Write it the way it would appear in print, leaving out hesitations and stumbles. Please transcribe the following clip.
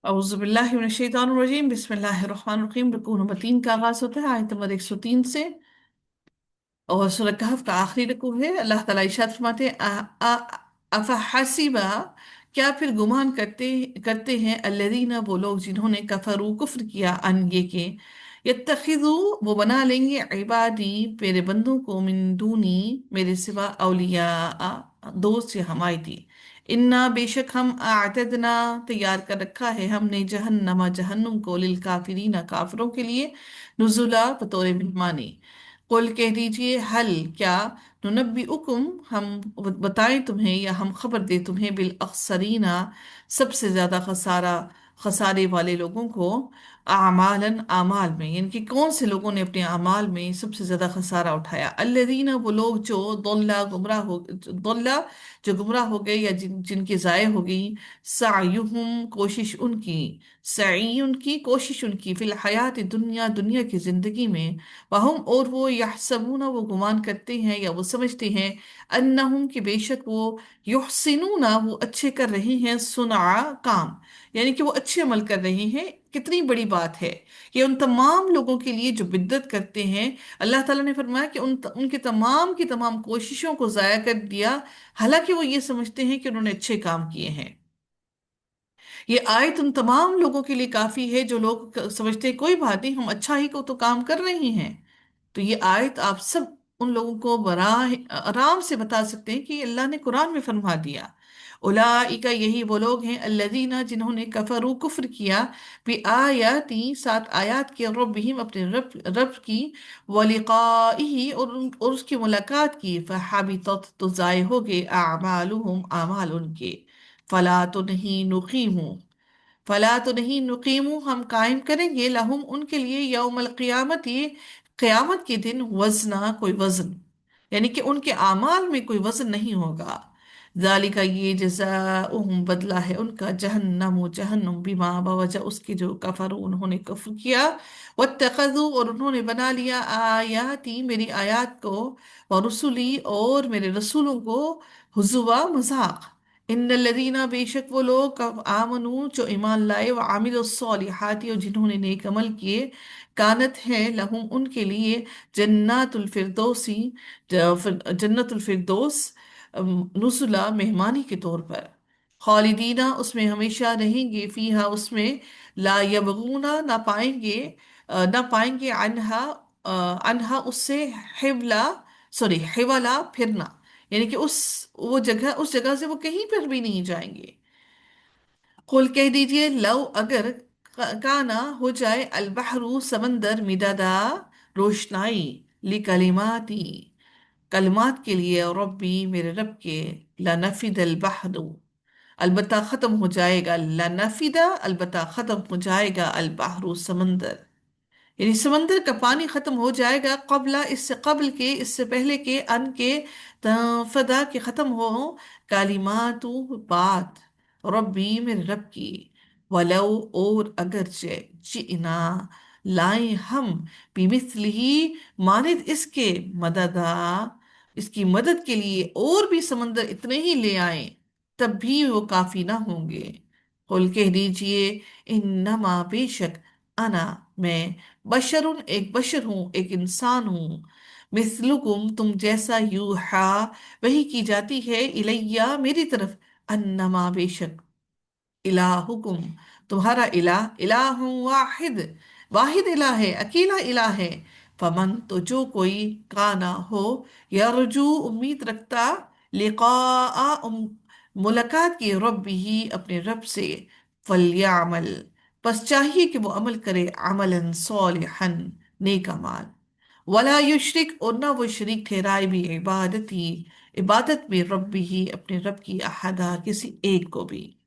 अऊज़ु बिल्लाहि मिनश शैतानिर रजीम बिस्मिल्लाहिर रहमानिर रहीम। रुकू नंबर 3 का आगाज होता है आयत नंबर 103 से। और सूरह कहफ का आखिरी रुकू है। अल्लाह ताला इरशाद फरमाते हैं, अफहसीबा, क्या फिर गुमान करते करते हैं अल्लज़ीना, वो लोग जिन्होंने कफरू कुफ्र किया, अन ये के यत्तखिजू, वो बना लेंगे इबादी, मेरे बंदों को, मिन दूनी, मेरे सिवा, औलिया, दोस्त या हमायती। इन्ना, बेशक हम, आतदना, तैयार कर रखा है हमने, जहन्नमा, जहन्नुम को, लिल काफिरीना, काफिरों के लिए, नुजुला, बतौर मेहमानी। कुल, कह दीजिए, हल, क्या, नुनब्बिउकुम, हम बताएं तुम्हें या हम खबर दे तुम्हें, बिल अखसरीना, सबसे ज्यादा खसारा, खसारे वाले लोगों को, आमालन, आमाल में, यानी कि कौन से लोगों ने अपने आमाल में सबसे ज्यादा खसारा उठाया। अल्लज़ीना, वो लोग जो दोल्ला, गुमराह हो, दोल्ला, जो गुमराह हो गए या जिनकी जाय हो गई, सायुहुम, कोशिश उनकी, सई उनकी, कोशिश उनकी, फिल हयात दुनिया, दुनिया की जिंदगी में, वहुम, और वो, यहसबूना, वो गुमान करते हैं या वो समझते हैं, अन्नहुम, कि बेशक वो, युहसिनूना, वो अच्छे कर रहे हैं, सुना, काम, यानी कि वो अच्छे अमल कर रहे हैं। कितनी बड़ी बात है ये उन तमाम लोगों के लिए जो बिद्दत करते हैं। अल्लाह ताला ने फरमाया कि उनके तमाम की तमाम कोशिशों को जाया कर दिया, हालांकि वो ये समझते हैं कि उन्होंने अच्छे काम किए हैं। ये आयत उन तमाम लोगों के लिए काफी है जो लोग समझते हैं कोई बात नहीं, हम अच्छा ही को तो काम कर रहे हैं। तो ये आयत आप सब उन लोगों को बराह आराम से बता सकते हैं कि अल्लाह ने कुरान में फरमा दिया। उलाइका, यही वो लोग हैं, अल्लजीना, जिन्होंने कफरू, कुफ्र किया, भी आयाती, साथ आयात के, रब्बिहिम, अपने रब रब की, वलिकाइही, और उसकी मुलाकात की, फहाबितत, तो जाय हो गए, आमालुहुम, आमाल उनके, फला, तो नहीं, नुकीमू, फला, तो नहीं, नुकीमू, हम कायम करेंगे, लहुम, उनके लिए, यौमल क़ियामत, ये क़यामत के दिन, वजना, कोई वजन, यानी कि उनके आमाल में कोई वजन नहीं होगा। जालिका, ये जज़ाउहुम, बदला है उनका, जहन्नम, जहन्नुम, बिमा, बवजह उसके, जो कफर, उन्होंने कफ्र किया, वत्तखज़ू, और उन्होंने बना लिया, आयाती, मेरी आयात को, व रुसुली, और मेरे रसूलों को, हुजुवा, मजाक। इन्नल्लज़ीना, बेशक वो लोग, आमनू, जो ईमान लाए, व आमिलुस्सॉलिहाति, और जिन्होंने नेक अमल किए, कानत है लहुम, उनके लिए, जन्नातुल फिरदौसी, जन्नतुल फिरदौस, नुजुला, मेहमानी के तौर पर, खालिदीना, उसमें हमेशा रहेंगे, फीहा, उसमें, ला यबगूना, ना पाएंगे, अनहा, अनहा, उससे, हिवला, सॉरी, हिवला, फिरना, यानी कि उस जगह से वो कहीं पर भी नहीं जाएंगे। कुल, कह दीजिए, लव, अगर, काना, हो जाए, अलबहरु, समंदर, मिदादा, रोशनाई, ली कलिमाती, कलमात के लिए, और रब्बी, मेरे रब के, लनफिद अल बहरु, अलबत्ता खत्म हो जाएगा, लनफिदा, अलबत्ता खत्म हो जाएगा, अल बहरु, समंदर, यानी समंदर का पानी खत्म हो जाएगा, कबला, इससे कबल के, इससे पहले के, अन के, फदा के, खत्म हो, कालिमातु, बात, रब्बी, मेरे रब की, वलौ, और अगरचे, जिना, लाए हम, बिमिस्लिही, मानिद इसके, मददा, इसकी मदद के लिए और भी समंदर इतने ही ले आए, तब भी वो काफी ना होंगे। कुल, कह दीजिए, इन्नमा, बेशक, अना, मैं, बशरुन, एक बशर हूं, एक इंसान हूं, मिस्लुकुम, तुम जैसा, यूहा, वही की जाती है, इलैया, मेरी तरफ, अन्नमा, बेशक, इलाहुकुम, तुम्हारा इलाह, इलाह वाहिद, वाहिद इलाह है, अकेला इलाह है। फमन, तो जो कोई, काना हो, यरजू, उम्मीद रखता, लिका, मुलाकात की, रब ही, अपने रब से, फल्यामल, बस चाहिए कि वो अमल करे, अमलन सोलिहन, नेक अमाल, वला युशरिक, और ना वो शरीक ठहराए भी, इबादत में, रब ही, अपने रब की, अहदा, किसी एक को भी।